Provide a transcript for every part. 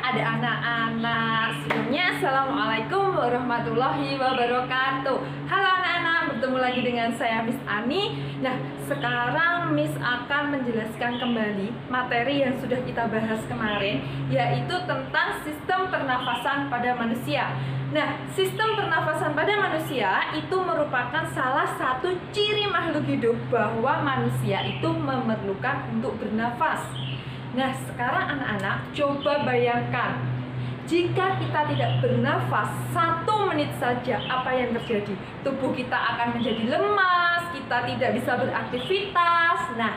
ada anak-anak. Sebelumnya, Assalamualaikum warahmatullahi wabarakatuh. Halo anak-anak, bertemu lagi dengan saya Miss Ani. Nah, sekarang Miss akan menjelaskan kembali materi yang sudah kita bahas kemarin, yaitu tentang sistem pernafasan pada manusia. Nah, sistem pernafasan pada manusia itu merupakan salah satu ciri makhluk hidup bahwa manusia itu memerlukan untuk bernafas. Nah, sekarang anak-anak coba bayangkan, jika kita tidak bernafas 1 menit saja, apa yang terjadi? Tubuh kita akan menjadi lemas, kita tidak bisa beraktivitas. Nah,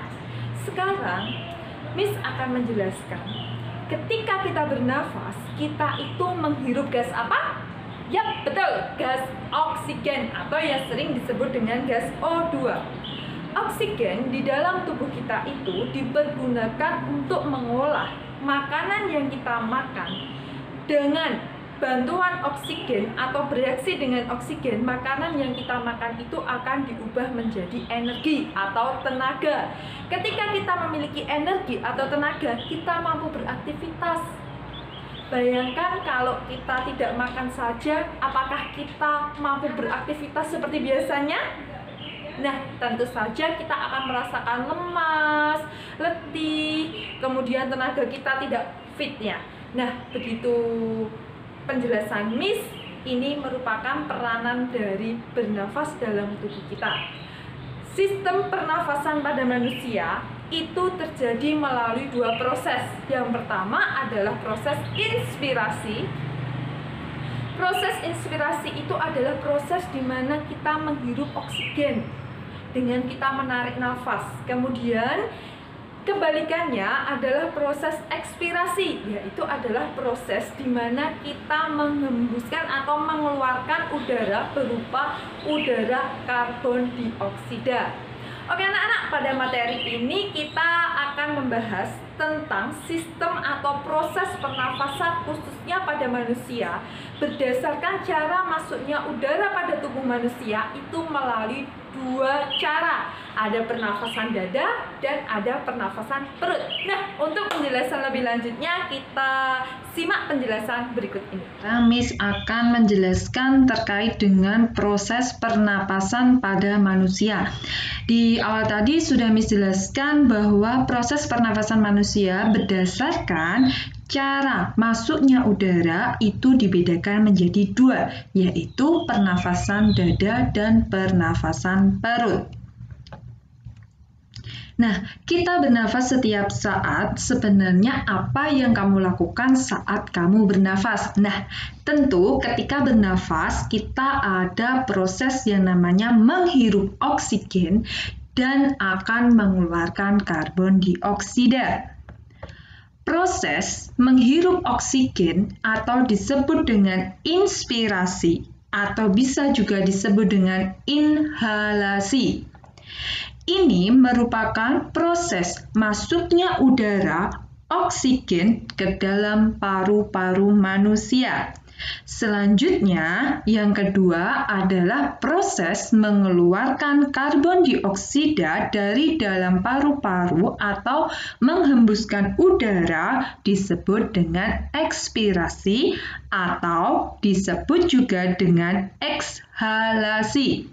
sekarang Miss akan menjelaskan, ketika kita bernafas, kita itu menghirup gas apa? Yap, betul, gas oksigen atau yang sering disebut dengan gas O2. Oksigen di dalam tubuh kita itu dipergunakan untuk mengolah makanan yang kita makan. Dengan bantuan oksigen atau bereaksi dengan oksigen, makanan yang kita makan itu akan diubah menjadi energi atau tenaga. Ketika kita memiliki energi atau tenaga, kita mampu beraktivitas. Bayangkan kalau kita tidak makan saja, apakah kita mampu beraktivitas seperti biasanya? Nah, tentu saja kita akan merasakan lemas, letih, kemudian tenaga kita tidak fit ya. Nah, begitu penjelasan Miss, ini merupakan peranan dari bernafas dalam tubuh kita. Sistem pernafasan pada manusia itu terjadi melalui 2 proses. Yang pertama adalah proses inspirasi. Proses inspirasi itu adalah proses di mana kita menghirup oksigen dengan kita menarik nafas. Kemudian kebalikannya adalah proses ekspirasi, yaitu adalah proses di mana kita menghembuskan atau mengeluarkan udara berupa udara karbon dioksida. Oke anak-anak, pada materi ini kita akan membahas tentang sistem atau proses pernafasan khususnya pada manusia berdasarkan cara masuknya udara pada tubuh manusia itu melalui 2 cara. Ada pernafasan dada dan ada pernafasan perut. Nah, untuk penjelasan lebih lanjutnya kita simak penjelasan berikut ini. Miss akan menjelaskan terkait dengan proses pernapasan pada manusia. Di awal tadi sudah Miss jelaskan bahwa proses pernapasan manusia berdasarkan cara masuknya udara itu dibedakan menjadi 2, yaitu pernafasan dada dan pernafasan perut. Nah, kita bernafas setiap saat, sebenarnya apa yang kamu lakukan saat kamu bernafas? Nah, tentu ketika bernafas, kita ada proses yang namanya menghirup oksigen dan akan mengeluarkan karbon dioksida. Proses menghirup oksigen atau disebut dengan inspirasi atau bisa juga disebut dengan inhalasi. Ini merupakan proses masuknya udara oksigen ke dalam paru-paru manusia. Selanjutnya, yang kedua adalah proses mengeluarkan karbon dioksida dari dalam paru-paru atau menghembuskan udara disebut dengan ekspirasi atau disebut juga dengan ekshalasi.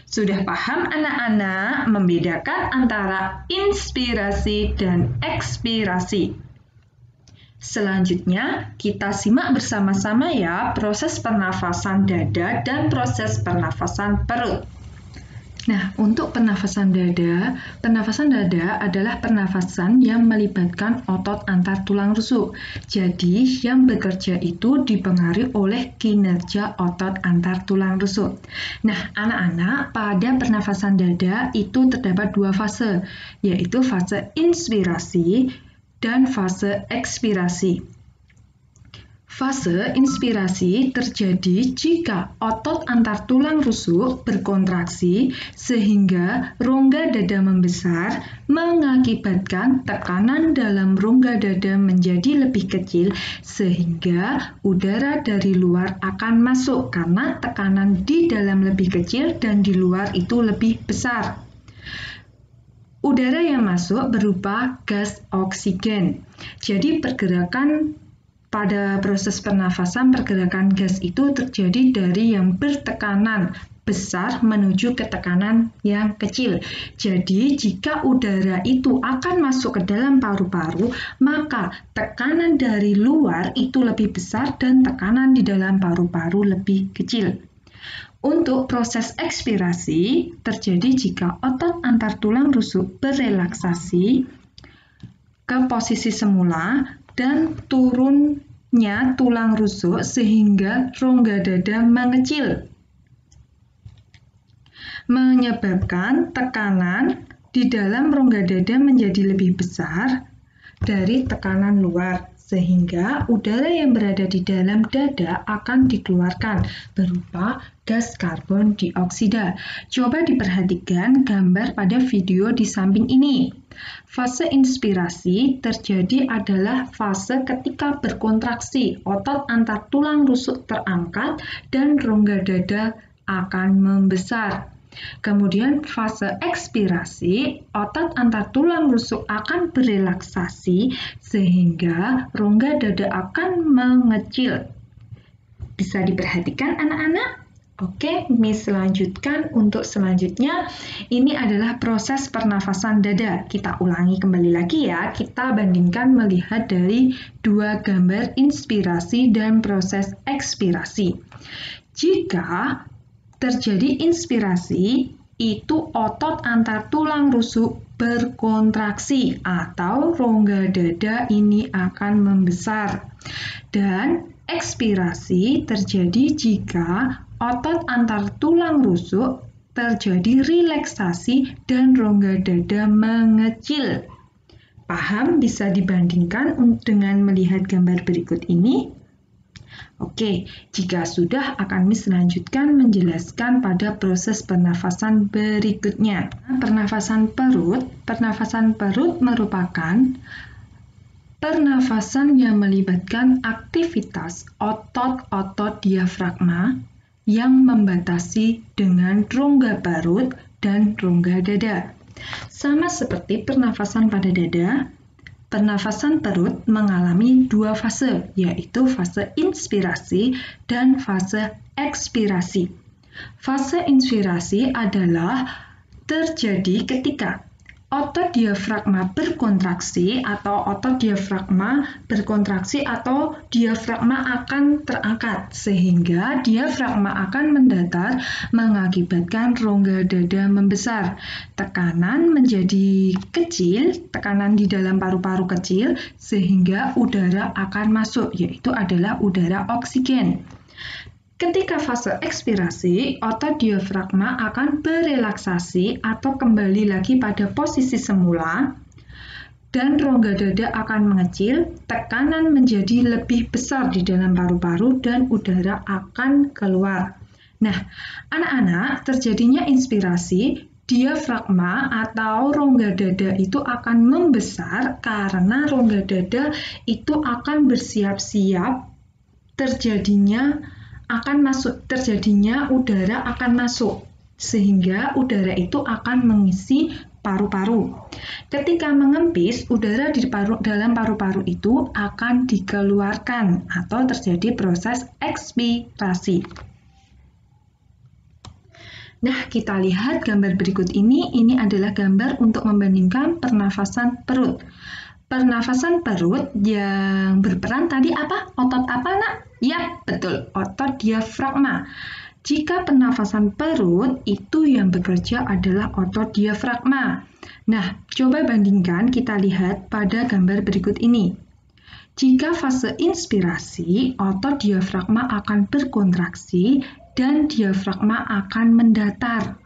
Sudah paham anak-anak membedakan antara inspirasi dan ekspirasi? Selanjutnya, kita simak bersama-sama ya proses pernafasan dada dan proses pernafasan perut. Nah, untuk pernafasan dada adalah pernafasan yang melibatkan otot antar tulang rusuk. Jadi, yang bekerja itu dipengaruhi oleh kinerja otot antar tulang rusuk. Nah, anak-anak, pada pernafasan dada itu terdapat 2 fase, yaitu fase inspirasi dan fase ekspirasi. Fase inspirasi terjadi jika otot antar tulang rusuk berkontraksi sehingga rongga dada membesar, mengakibatkan tekanan dalam rongga dada menjadi lebih kecil sehingga udara dari luar akan masuk karena tekanan di dalam lebih kecil dan di luar itu lebih besar. Udara yang masuk berupa gas oksigen. Jadi pergerakan pada proses pernafasan, pergerakan gas itu terjadi dari yang bertekanan besar menuju ke tekanan yang kecil. Jadi, jika udara itu akan masuk ke dalam paru-paru, maka tekanan dari luar itu lebih besar dan tekanan di dalam paru-paru lebih kecil. Untuk proses ekspirasi terjadi jika otot antar tulang rusuk berelaksasi ke posisi semula dan turunnya tulang rusuk sehingga rongga dada mengecil, menyebabkan tekanan di dalam rongga dada menjadi lebih besar dari tekanan luar, sehingga udara yang berada di dalam dada akan dikeluarkan berupa gas karbon dioksida. Coba diperhatikan gambar pada video di samping ini. Fase inspirasi terjadi adalah fase ketika berkontraksi, otot antar tulang rusuk terangkat dan rongga dada akan membesar. Kemudian fase ekspirasi, otot antar tulang rusuk akan berelaksasi sehingga rongga dada akan mengecil. Bisa diperhatikan anak-anak? Oke, Miss lanjutkan untuk selanjutnya. Ini adalah proses pernafasan dada. Kita ulangi kembali lagi ya. Kita bandingkan melihat dari dua gambar inspirasi dan proses ekspirasi. Jika terjadi inspirasi, itu otot antar tulang rusuk berkontraksi atau rongga dada ini akan membesar. Dan ekspirasi terjadi jika otot antar tulang rusuk terjadi relaksasi dan rongga dada mengecil. Paham? Bisa dibandingkan dengan melihat gambar berikut ini. Oke, jika sudah akan Miss lanjutkan menjelaskan pada proses pernafasan berikutnya. Pernafasan perut merupakan pernafasan yang melibatkan aktivitas otot-otot diafragma yang membatasi dengan rongga parut dan rongga dada. Sama seperti pernafasan pada dada, pernafasan perut mengalami dua fase, yaitu fase inspirasi dan fase ekspirasi. Fase inspirasi adalah terjadi ketika otot diafragma berkontraksi atau diafragma akan terangkat sehingga diafragma akan mendatar mengakibatkan rongga dada membesar. Tekanan menjadi kecil, tekanan di dalam paru-paru kecil sehingga udara akan masuk, yaitu adalah udara oksigen. Ketika fase ekspirasi, otot diafragma akan berelaksasi atau kembali lagi pada posisi semula dan rongga dada akan mengecil, tekanan menjadi lebih besar di dalam paru-paru dan udara akan keluar. Nah, anak-anak, terjadinya inspirasi, diafragma atau rongga dada itu akan membesar karena rongga dada itu akan bersiap-siap terjadinya udara akan masuk, sehingga udara itu akan mengisi paru-paru. Ketika mengempis, udara di dalam paru-paru itu akan dikeluarkan atau terjadi proses ekspirasi. Nah, kita lihat gambar berikut ini. Ini adalah gambar untuk membandingkan pernafasan perut. Pernafasan perut yang berperan tadi apa? Otot apa, Nak? Ya, betul, otot diafragma. Jika pernafasan perut, itu yang bekerja adalah otot diafragma. Nah, coba bandingkan, kita lihat pada gambar berikut ini. Jika fase inspirasi, otot diafragma akan berkontraksi dan diafragma akan mendatar.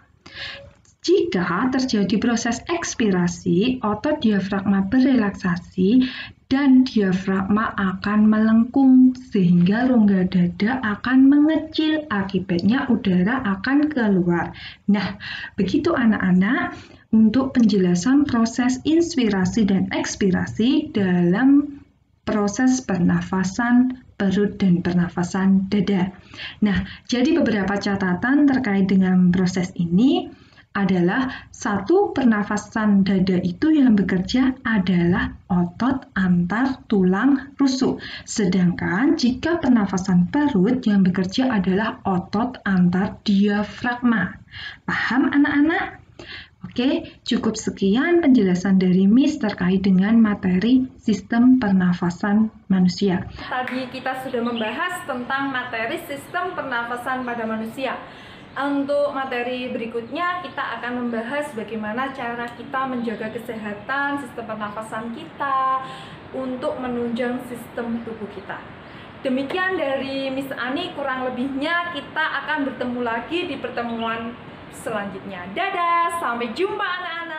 Jika terjadi proses ekspirasi, otot diafragma berelaksasi dan diafragma akan melengkung sehingga rongga dada akan mengecil, akibatnya udara akan keluar. Nah, begitu anak-anak untuk penjelasan proses inspirasi dan ekspirasi dalam proses pernafasan perut dan pernafasan dada. Nah, jadi beberapa catatan terkait dengan proses ini. adalah satu pernafasan dada itu yang bekerja adalah otot antar tulang rusuk. Sedangkan jika pernafasan perut yang bekerja adalah otot antar diafragma. Paham anak-anak? Oke, cukup sekian penjelasan dari Miss terkait dengan materi sistem pernafasan manusia. Tadi kita sudah membahas tentang materi sistem pernafasan pada manusia. Untuk materi berikutnya kita akan membahas bagaimana cara kita menjaga kesehatan sistem pernafasan kita untuk menunjang sistem tubuh kita. Demikian dari Miss Ani, kurang lebihnya kita akan bertemu lagi di pertemuan selanjutnya. Dadah, sampai jumpa anak-anak.